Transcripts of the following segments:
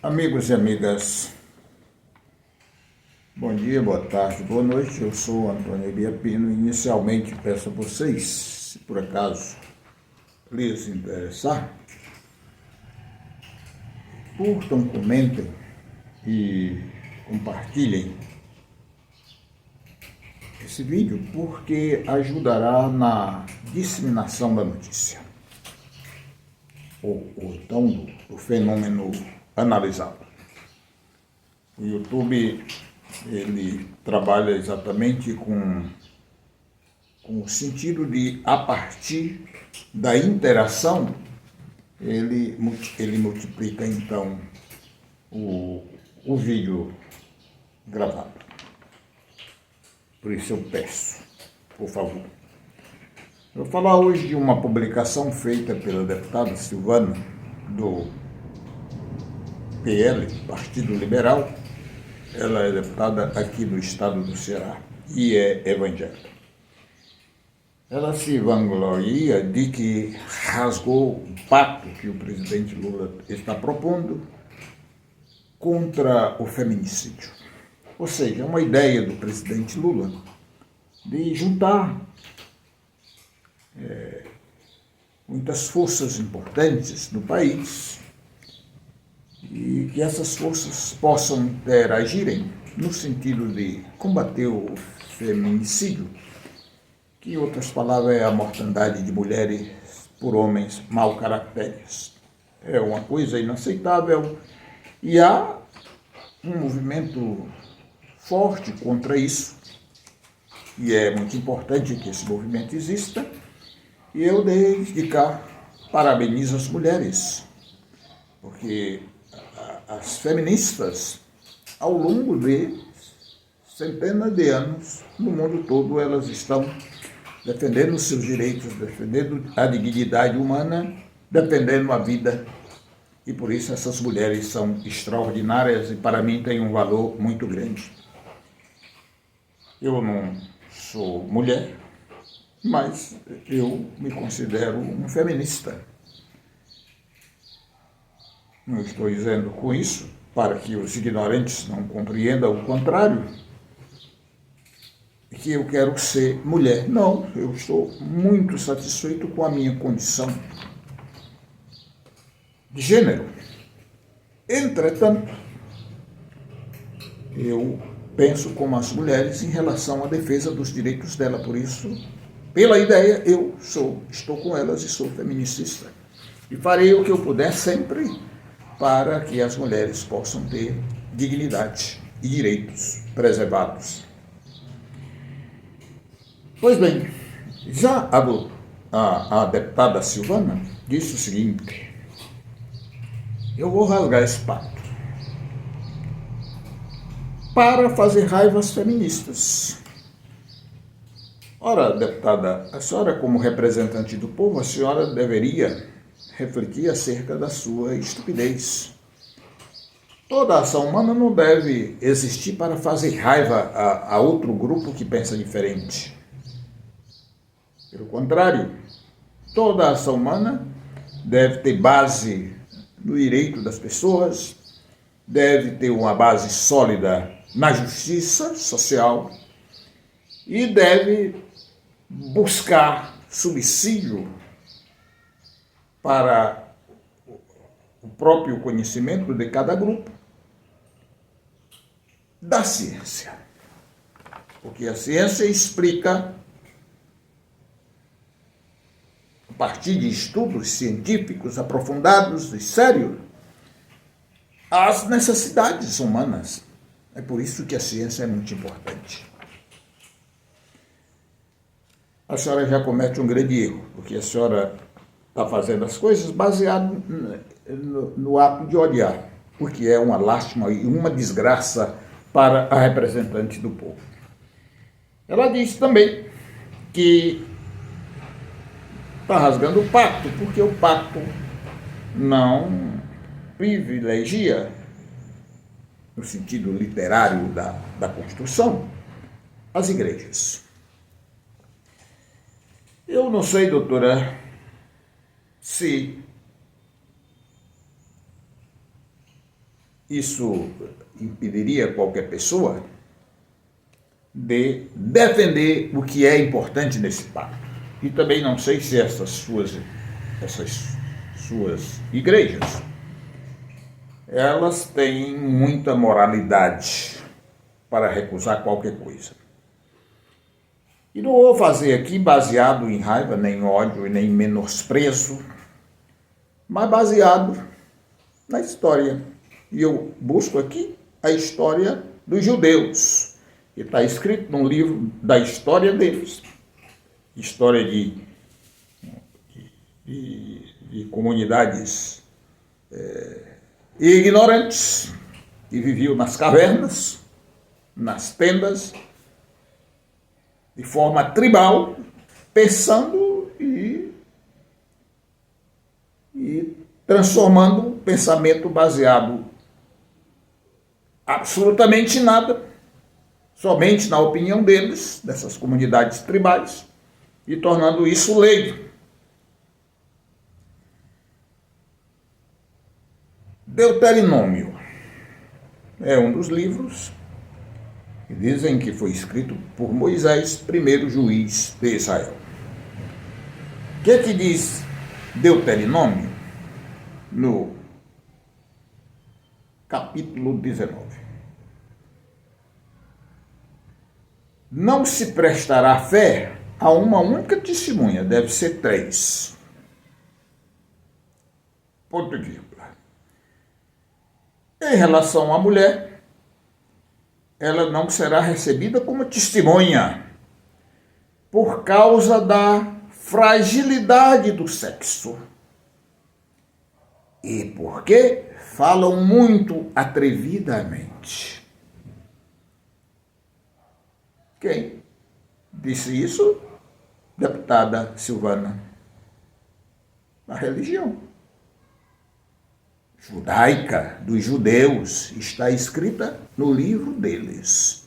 Amigos e amigas, bom dia, boa tarde, boa noite. Eu sou Antônio Biapino. Inicialmente peço a vocês, se por acaso lhes interessar, curtam, comentem e compartilhem esse vídeo, porque ajudará na disseminação da notícia ou então do fenômeno analisado. O YouTube, ele trabalha exatamente com o sentido de, a partir da interação, ele multiplica então o vídeo gravado. Por isso eu peço, por favor. Eu vou falar hoje de uma publicação feita pela deputada Silvana, do PL, Partido Liberal. Ela é deputada aqui do estado do Ceará e é evangélica. Ela se vangloria de que rasgou o pacto que o presidente Lula está propondo contra o feminicídio. Ou seja, é uma ideia do presidente Lula de juntar muitas forças importantes do país e que essas forças possam interagirem no sentido de combater o feminicídio, que em outras palavras é a mortandade de mulheres por homens mau caracteres. É uma coisa inaceitável e há um movimento forte contra isso, e é muito importante que esse movimento exista, e eu desde cá parabenizo as mulheres, porque as feministas, ao longo de centenas de anos, no mundo todo, elas estão defendendo os seus direitos, defendendo a dignidade humana, defendendo a vida. E por isso essas mulheres são extraordinárias e para mim têm um valor muito grande. Eu não sou mulher, mas eu me considero um feminista. Não estou dizendo com isso para que os ignorantes não compreendam o contrário, que eu quero ser mulher. Não, eu estou muito satisfeito com a minha condição de gênero. Entretanto, eu penso como as mulheres em relação à defesa dos direitos dela. Por isso, pela ideia, eu estou com elas e sou feminicista. E farei o que eu puder sempre para que as mulheres possam ter dignidade e direitos preservados. Pois bem, já a deputada Silvana disse o seguinte: eu vou rasgar esse pacto para fazer raiva às feministas. Ora, deputada, a senhora, como representante do povo, a senhora deveria refletir acerca da sua estupidez. Toda ação humana não deve existir para fazer raiva a outro grupo que pensa diferente. Pelo contrário, toda ação humana deve ter base no direito das pessoas, deve ter uma base sólida na justiça social e deve buscar subsídio para o próprio conhecimento de cada grupo da ciência. Porque a ciência explica, a partir de estudos científicos aprofundados e sérios, as necessidades humanas. É por isso que a ciência é muito importante. A senhora já comete um grande erro, porque a senhora está fazendo as coisas baseado no ato de odiar, porque é uma lástima e uma desgraça para a representante do povo. Ela disse também que está rasgando o pacto, porque o pacto não privilegia, no sentido literário da Constituição, as igrejas. Eu não sei, doutora, se isso impediria qualquer pessoa de defender o que é importante nesse pacto. E também não sei se essas suas igrejas, elas têm muita moralidade para recusar qualquer coisa. E não vou fazer aqui baseado em raiva, nem ódio, nem menosprezo, mas baseado na história. E eu busco aqui a história dos judeus, que está escrito num livro da história deles. História de comunidades ignorantes, que viviam nas cavernas, nas tendas, de forma tribal, pensando e transformando um pensamento baseado absolutamente em nada, somente na opinião deles, dessas comunidades tribais, e tornando isso lei. Deuteronômio é um dos livros que dizem que foi escrito por Moisés, primeiro juiz de Israel. O que diz Deuteronômio no capítulo 19? Não se prestará fé a uma única testemunha, deve ser 3. Ponto de vírgula. Em relação à mulher, ela não será recebida como testemunha por causa da fragilidade do sexo. E porque falam muito atrevidamente. Quem disse isso? Deputada Silvana. A religião judaica dos judeus está escrita no livro deles.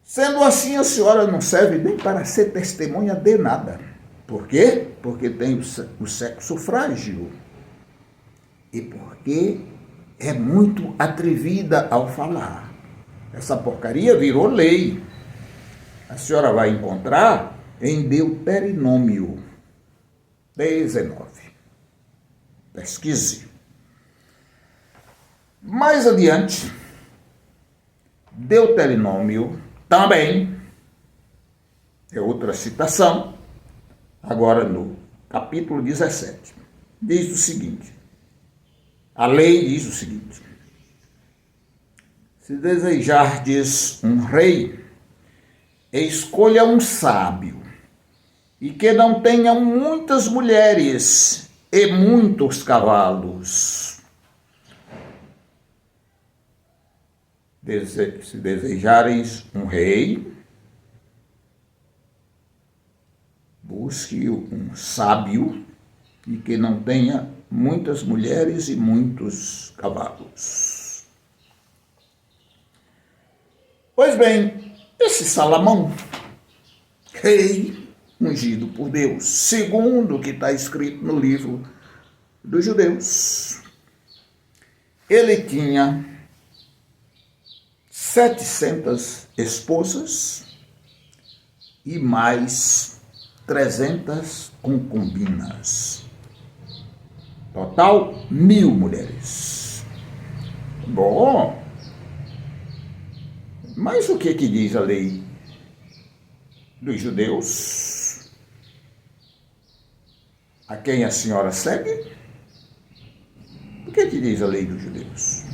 Sendo assim, a senhora não serve nem para ser testemunha de nada. Por quê? Porque tem o sexo frágil. E porque é muito atrevida ao falar. Essa porcaria virou lei. A senhora vai encontrar em Deuteronômio 19. Pesquise. Mais adiante, Deuteronômio também é outra citação, agora no capítulo 17. Diz o seguinte: a lei diz o seguinte: se desejardes um rei, escolha um sábio, e que não tenha muitas mulheres e muitos cavalos. Se desejareis um rei, busque um sábio e que não tenha muitas mulheres e muitos cavalos. Pois bem, esse Salomão, rei ungido por Deus, segundo o que está escrito no livro dos judeus, ele tinha 700 esposas e mais 300 concubinas. Total, 1000 mulheres. Bom, mas o que diz a lei dos judeus? A quem a senhora segue? O que diz a lei dos judeus?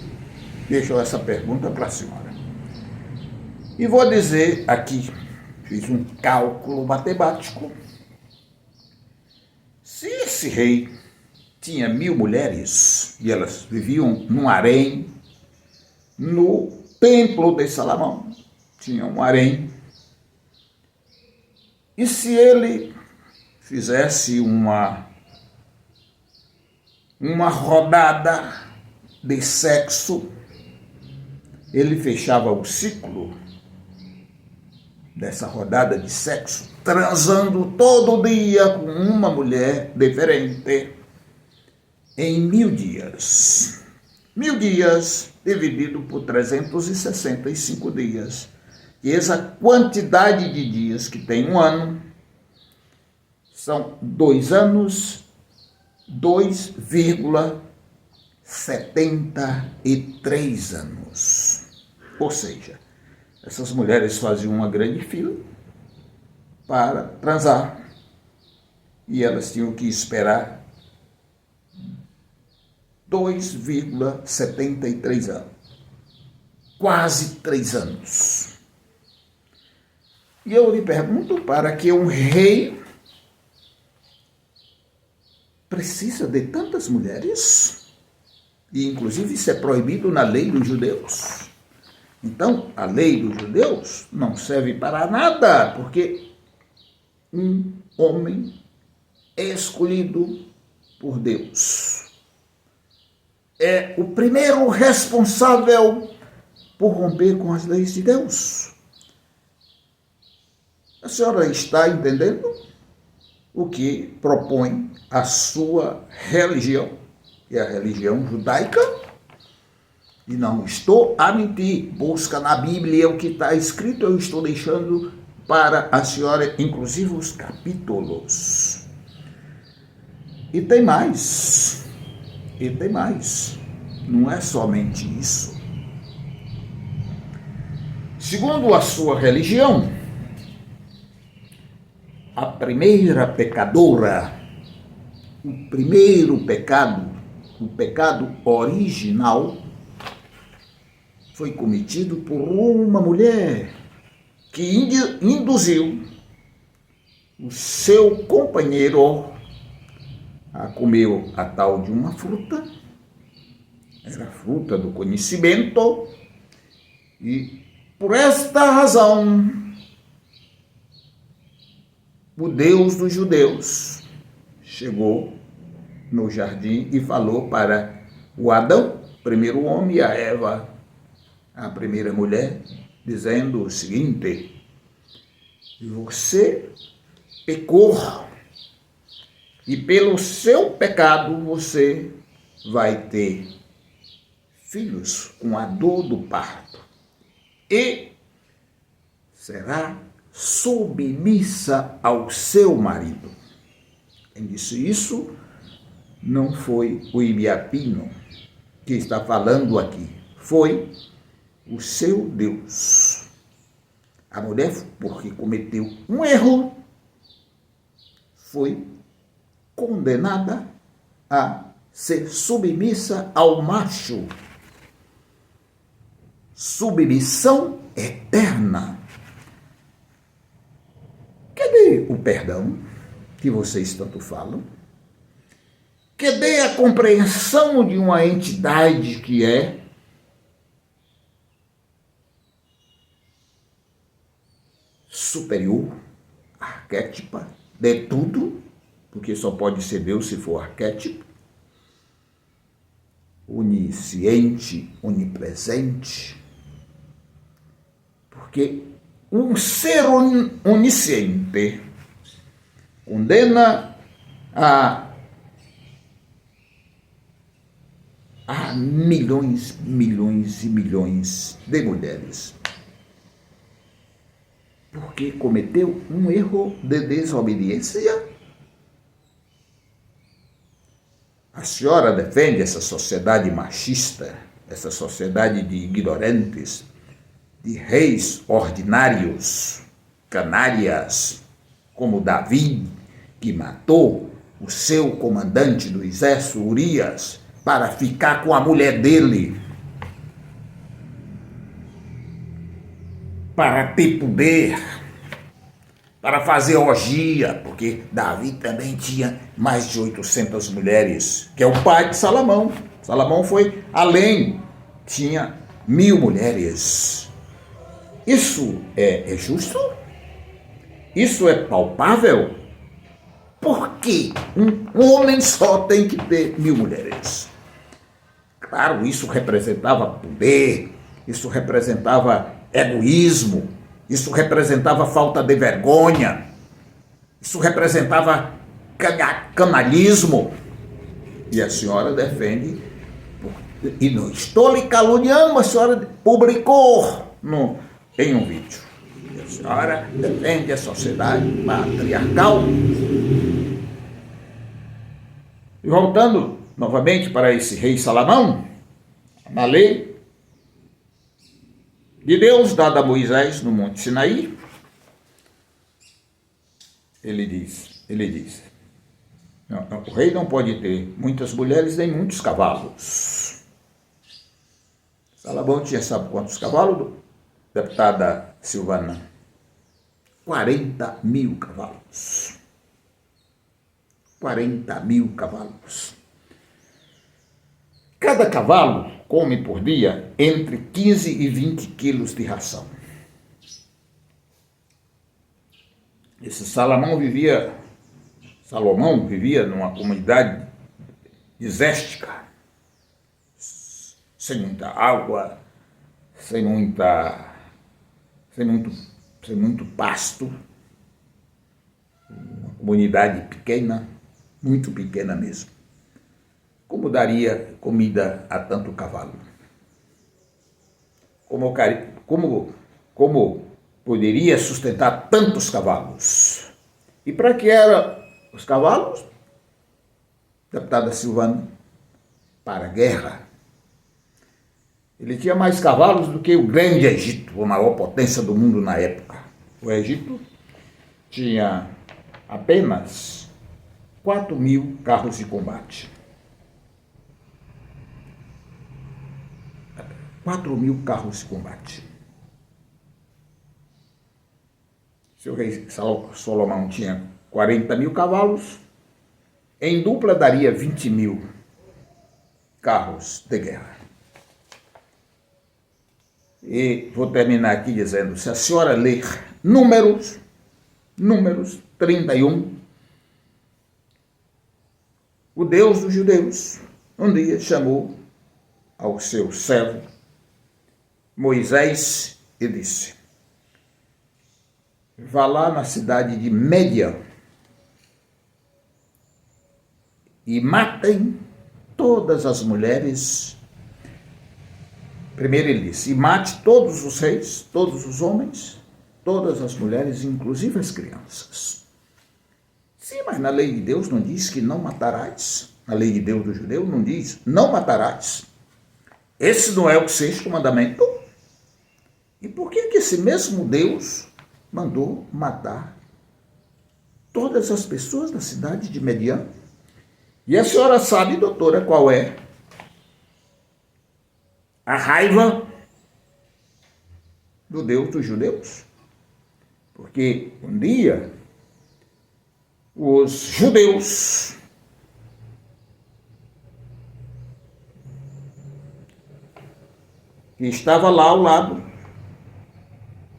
Deixo essa pergunta para a senhora. E vou dizer aqui, fiz um cálculo matemático. Se esse rei tinha 1000 mulheres e elas viviam num harém, no templo de Salomão tinha um harém, e se ele fizesse uma rodada de sexo, ele fechava o ciclo dessa rodada de sexo, transando todo dia com uma mulher diferente. em 1000 dias. 1000 dias dividido por 365 dias. E essa quantidade de dias que tem um ano são 2 anos, 2,73 anos. Ou seja, essas mulheres faziam uma grande fila para transar e elas tinham que esperar 2,73 anos. Quase 3 anos. E eu lhe pergunto, para que um rei precisa de tantas mulheres? E inclusive isso é proibido na lei dos judeus. Então, a lei dos judeus não serve para nada, porque um homem é escolhido por Deus. É o primeiro responsável por romper com as leis de Deus. A senhora está entendendo o que propõe a sua religião, que é a religião judaica? E não estou a mentir. Busca na Bíblia o que está escrito, eu estou deixando para a senhora, inclusive os capítulos. E tem mais. Não é somente isso. Segundo a sua religião, a primeira pecadora, o primeiro pecado, o pecado original, foi cometido por uma mulher que induziu o seu companheiro a comer a tal de uma fruta, era a fruta do conhecimento, e por esta razão o Deus dos judeus chegou no jardim e falou para o Adão, primeiro homem, e a Eva, a primeira mulher, dizendo o seguinte: você pecou e pelo seu pecado você vai ter filhos com a dor do parto e será submissa ao seu marido. Quem disse isso não foi o Ibiapino que está falando aqui, foi o seu Deus. A mulher, porque cometeu um erro, foi condenada a ser submissa ao macho. Submissão eterna. Cadê o perdão que vocês tanto falam? Cadê a compreensão de uma entidade que é superior, arquétipa de tudo, porque só pode ser Deus se for arquétipo, onisciente, onipresente, porque um ser onisciente condena a milhões, milhões e milhões de mulheres, porque cometeu um erro de desobediência. A senhora defende essa sociedade machista, essa sociedade de ignorantes, de reis ordinários, canárias, como Davi, que matou o seu comandante do exército, Urias, para ficar com a mulher dele, para ter poder, para fazer orgia, porque Davi também tinha mais de 800 mulheres, que é o pai de Salomão. Salomão foi além, tinha 1000 mulheres. Isso é justo? Isso é palpável? Por que um homem só tem que ter 1000 mulheres? Claro, isso representava poder, isso representava egoísmo, isso representava falta de vergonha, isso representava canalismo. E a senhora defende, e não estou lhe caluniando, a senhora publicou em um vídeo. E a senhora defende a sociedade patriarcal. E voltando novamente para esse rei Salomão, na lei de Deus dada a Moisés no Monte Sinaí, ele diz, o rei não pode ter muitas mulheres nem muitos cavalos. Salomão tinha, sabe quantos cavalos, deputada Silvana? 40.000 cavalos. 40.000 cavalos. Cada cavalo come por dia entre 15 e 20 quilos de ração. Esse Salomão vivia numa comunidade desértica, sem muita água, sem muito pasto, uma comunidade pequena, muito pequena mesmo. Como daria comida a tanto cavalo? Como poderia sustentar tantos cavalos? E para que eram os cavalos? Deputada Silvana, para a guerra. Ele tinha mais cavalos do que o grande Egito, a maior potência do mundo na época. O Egito tinha apenas 4.000 carros de combate. 4.000 carros de combate. Se o rei Salomão tinha 40.000 cavalos, em dupla daria 20.000 carros de guerra. E vou terminar aqui dizendo, se a senhora ler Números 31, o Deus dos judeus um dia chamou ao seu servo Moisés e disse: vá lá na cidade de Midian e matem todas as mulheres. Primeiro ele disse, e mate todos os reis, todos os homens, todas as mulheres, inclusive as crianças. Sim, mas na lei de Deus não diz que não matarás. Na lei de Deus do judeu não diz, não matarás. Esse não é o sexto mandamento? E por que esse mesmo Deus mandou matar todas as pessoas da cidade de Midian? E a senhora sabe, doutora, qual é a raiva do Deus dos judeus? Porque um dia os judeus que estavam lá ao lado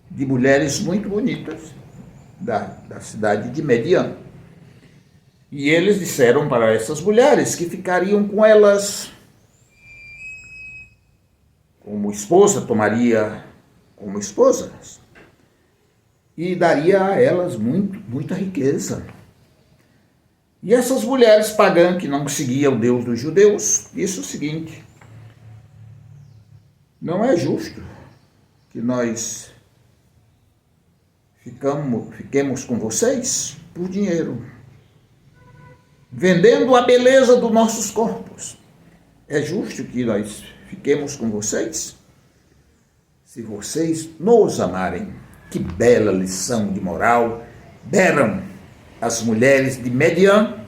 de mulheres muito bonitas da cidade de Midian, e eles disseram para essas mulheres que ficariam com elas como esposa, tomaria como esposas e daria a elas muita riqueza. E essas mulheres pagãs que não seguiam o Deus dos judeus disse o seguinte: não é justo que nós fiquemos com vocês por dinheiro, vendendo a beleza dos nossos corpos. É justo que nós fiquemos com vocês se vocês nos amarem. Que bela lição de moral deram as mulheres de Midian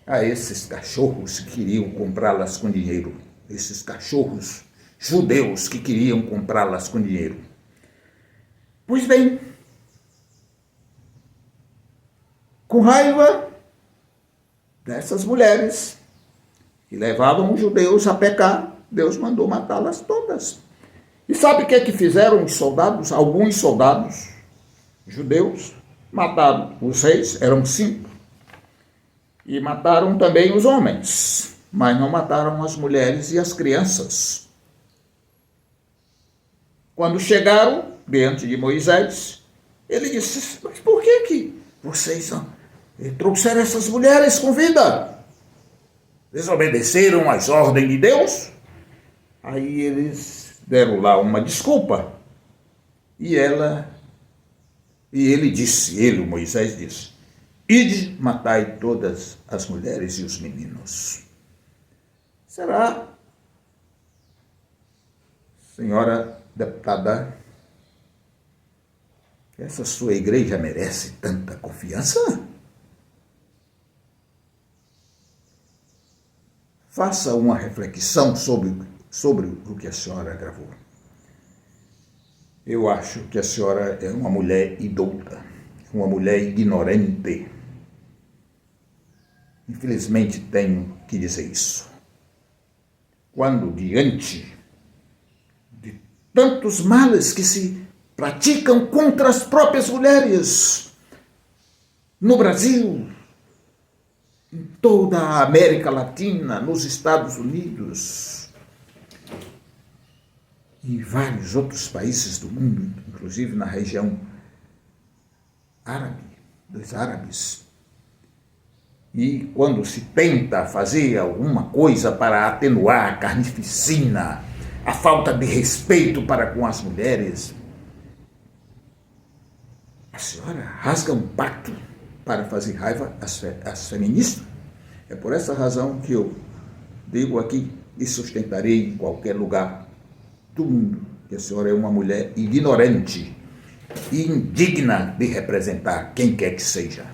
a esses cachorros que queriam comprá-las com dinheiro. Esses cachorros judeus que queriam comprá-las com dinheiro. Pois bem, com raiva dessas mulheres que levavam os judeus a pecar, Deus mandou matá-las todas. E sabe o que é que fizeram os soldados? Alguns soldados judeus mataram os reis, eram 5, e mataram também os homens, mas não mataram as mulheres e as crianças. Quando chegaram diante de Moisés, ele disse: mas por que vocês trouxeram essas mulheres com vida? desobedeceram às ordens de Deus. Aí eles deram lá uma desculpa. E o Moisés disse: ide, matai todas as mulheres e os meninos. Será, senhora deputada, que essa sua igreja merece tanta confiança? Faça uma reflexão sobre o que a senhora gravou. Eu acho que a senhora é uma mulher idolatra, uma mulher ignorante. Infelizmente tenho que dizer isso. Quando diante de tantos males que se praticam contra as próprias mulheres, no Brasil, em toda a América Latina, nos Estados Unidos e vários outros países do mundo, inclusive na região árabe, dos árabes. E quando se tenta fazer alguma coisa para atenuar a carnificina, a falta de respeito para com as mulheres, a senhora rasga um pacto para fazer raiva às feministas. É por essa razão que eu digo aqui e sustentarei em qualquer lugar do mundo que a senhora é uma mulher ignorante e indigna de representar quem quer que seja.